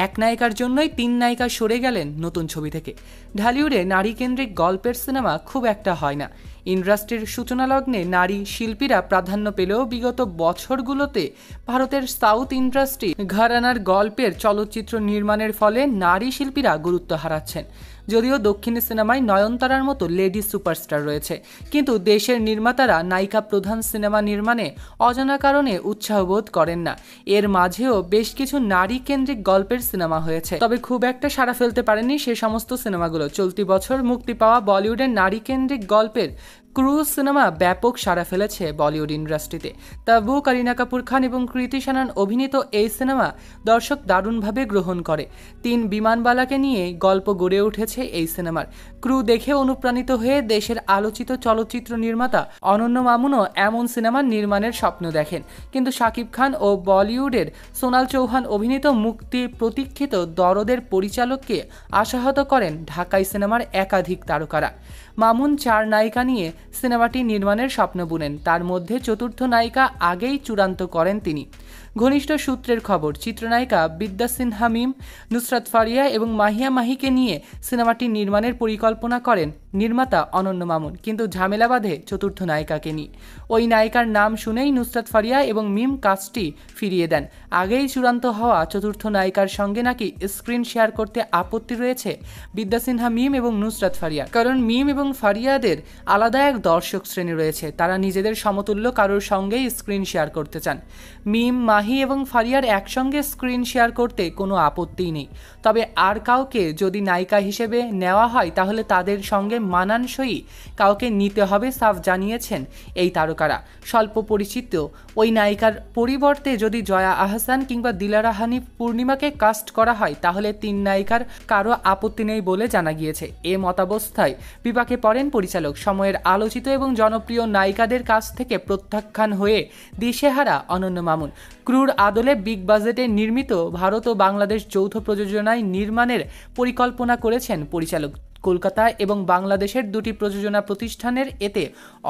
এক নায়িকার জন্যই 3 নায়িকা সরে গেলেন নতুন ছবি থেকে। ঢালিউডে নারী কেন্দ্রিক গল্পের সিনেমা খুব একটা হয় না। ইন্ডাস্ট্রির সূচনা লগ্নে নারী শিল্পীরা প্রাধান্য পেলেও বিগত বছরগুলোতে ভারতের সাউথ ইন্ডাস্ট্রি ঘরানার গল্পের চলচ্চিত্র নির্মাণের ফলে নারী শিল্পীরা গুরুত্ব হারাচ্ছেন। যদিও দক্ষিণী সিনেমায় নয়নতারার মতো লেডি সুপারস্টার রয়েছে, কিন্তু দেশের নির্মাতারা নায়িকা প্রধান সিনেমা নির্মাণে অজানা কারণে উৎসাহবোধ করেন না। এর মাঝেও বেশ কিছু নারী কেন্দ্রিক গল্পের সিনেমা হয়েছে, তবে খুব একটা সাড়া ফেলতে পারেনি সে সমস্ত সিনেমাগুলো। চলতি বছর মুক্তি পাওয়া বলিউডের নারী কেন্দ্রিক গল্পের ক্রু সিনেমা ব্যাপক সাড়া ফেলেছে বলিউড ইন্ডাস্ট্রিতে। তাবু, করিনা কাপুর খান এবং কৃতি সানন অভিনীত এই সিনেমা দর্শক দারুণভাবে গ্রহণ করে। 3 বিমানবালাকে নিয়ে গল্প গড়ে উঠেছে এই সিনেমার। ক্রু দেখে অনুপ্রাণিত হয়ে দেশের আলোচিত চলচ্চিত্র নির্মাতা অনন্য মামুনও এমন সিনেমা নির্মাণের স্বপ্ন দেখেন, কিন্তু শাকিব খান ও বলিউডের সোনাল চৌহান অভিনীত মুক্তি প্রতীক্ষিত দরদের পরিচালককে আশাহত করেন ঢাকাই সিনেমার একাধিক তারকারা। মামুন 4 নায়িকা নিয়ে সিনেমাটি নির্মাণের স্বপ্ন বুনেন, তার মধ্যে চতুর্থ নায়িকা আগেই চূড়ান্ত করেন তিনি। ঘনিষ্ঠ সূত্রের খবর, চিত্রনায়িকা বিদ্যা সিনহা মিম, নুসরাত ফারিয়া এবং মাহিয়া মাহিকে নিয়ে সিনেমাটি নির্মাণের পরিকল্পনা করেন নির্মাতা অনন্য মামুন, কিন্তু ঝামেলা বাঁধে চতুর্থ নায়িকাকে নিয়ে। ওই নায়িকার নাম শুনেই নুসরাত ফারিয়া এবং মিম কাজটি ফিরিয়ে দেন। আগেই চূড়ান্ত হওয়া চতুর্থ নায়িকার সঙ্গে নাকি স্ক্রিন শেয়ার করতে আপত্তি রয়েছে বিদ্যা সিনহা মিম এবং নুসরাত ফারিয়া, কারণ মিম এবং ফারিয়াদের আলাদা এক দর্শক শ্রেণী রয়েছে, তারা নিজেদের সমতুল্য কারোর সঙ্গেই স্ক্রিন শেয়ার করতে চান। মিম, মাহি এবং ফারিয়ার একসঙ্গে স্ক্রিন শেয়ার করতে কোনো আপত্তিই নেই, তবে আর কাউকে যদি নায়িকা হিসেবে নেওয়া হয় তাহলে তাদের সঙ্গে মানানসই কাউকে নিতে হবে, সাফ জানিয়েছেন এই তারকারা। স্বল্প পরিচিত ওই নায়িকার পরিবর্তে যদি জয়া আহসান কিংবা দিলারা হানিফ পূর্ণিমাকে কাস্ট করা হয় তাহলে 3 নায়িকার কারো আপত্তি নেই বলে জানা গিয়েছে। এ মতাবস্থায় বিপাকে পড়েন পরিচালক। সময়ের আলোচিত এবং জনপ্রিয় নায়িকাদের কাছ থেকে প্রত্যাখ্যান হয়ে দিশেহারা অনন্য মামুন। ক্রুর আদলে বিগ বাজেটে নির্মিত ভারত ও বাংলাদেশ যৌথ প্রযোজনায় নির্মাণের পরিকল্পনা করেছেন পরিচালক। কলকাতা এবং বাংলাদেশের 2টি প্রযোজনা প্রতিষ্ঠানের এতে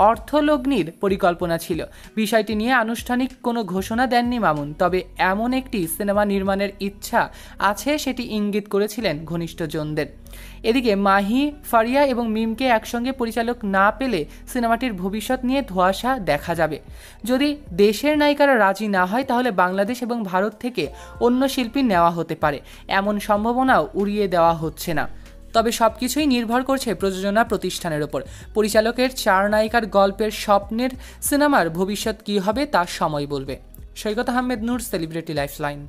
অর্থলগ্নির পরিকল্পনা ছিল। বিষয়টি নিয়ে আনুষ্ঠানিক কোনো ঘোষণা দেননি মামুন, তবে এমন একটি সিনেমা নির্মাণের ইচ্ছা আছে সেটি ইঙ্গিত করেছিলেন ঘনিষ্ঠজনদের। এদিকে মাহি, ফারিয়া এবং মিমকে একসঙ্গে পরিচালক না পেলে সিনেমাটির ভবিষ্যৎ নিয়ে ধোঁয়াশা দেখা যাবে। যদি দেশের নায়িকারা রাজি না হয় তাহলে বাংলাদেশ এবং ভারত থেকে অন্য শিল্পী নেওয়া হতে পারে, এমন সম্ভাবনাও উড়িয়ে দেওয়া হচ্ছে না। তবে সবকিছুই নির্ভর করছে প্রযোজনা প্রতিষ্ঠানের ওপর। পরিচালকের 4 নায়িকার গল্পের স্বপ্নের সিনেমার ভবিষ্যৎ কী হবে তা সময় বলবে। সৈকত আহমেদ নূর, সেলিব্রিটি লাইফলাইন।